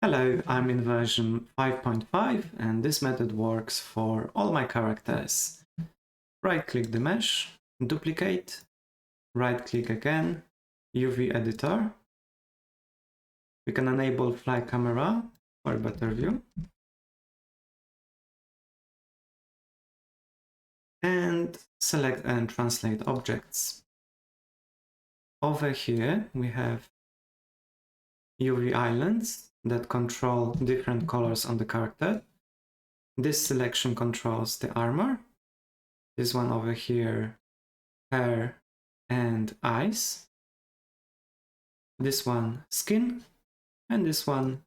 Hello, I'm in version 5.5 and this method works for all my characters. Right-click the mesh, duplicate, right-click again, UV editor. We can enable fly camera for a better view. And select and translate objects. Over here we have UV islands that control different colors on the character. This selection controls the armor. This one over here, hair and eyes. This one, skin, and this one,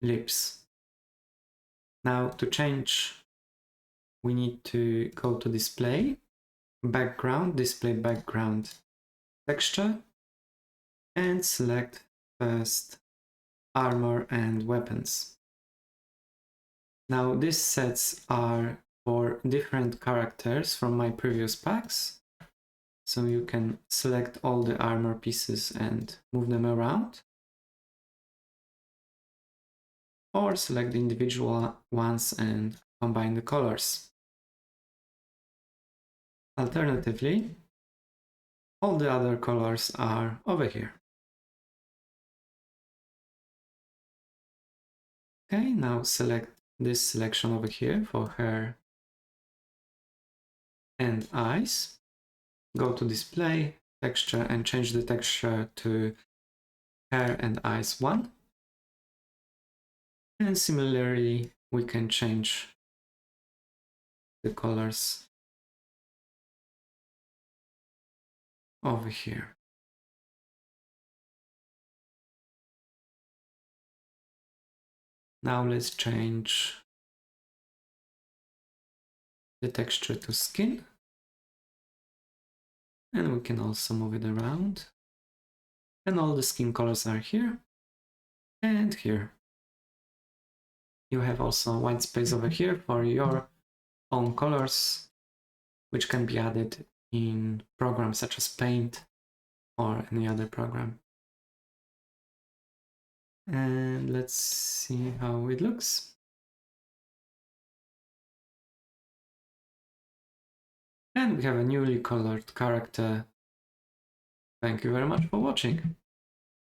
lips. Now to change, we need to go to display, background, display background texture, and select first armor and weapons. Now these sets are for different characters from my previous packs. So you can select all the armor pieces and move them around. Or select the individual ones and combine the colors. Alternatively, all the other colors are over here. Okay, now select this selection over here for hair and eyes. Go to display, texture, and change the texture to hair and eyes 1. And similarly, we can change the colors over here. Now let's change the texture to skin. And we can also move it around. And all the skin colors are here and here. You have also white space over here for your own colors, which can be added in programs such as Paint or any other program. And let's see how it looks. And we have a newly colored character. Thank you very much for watching.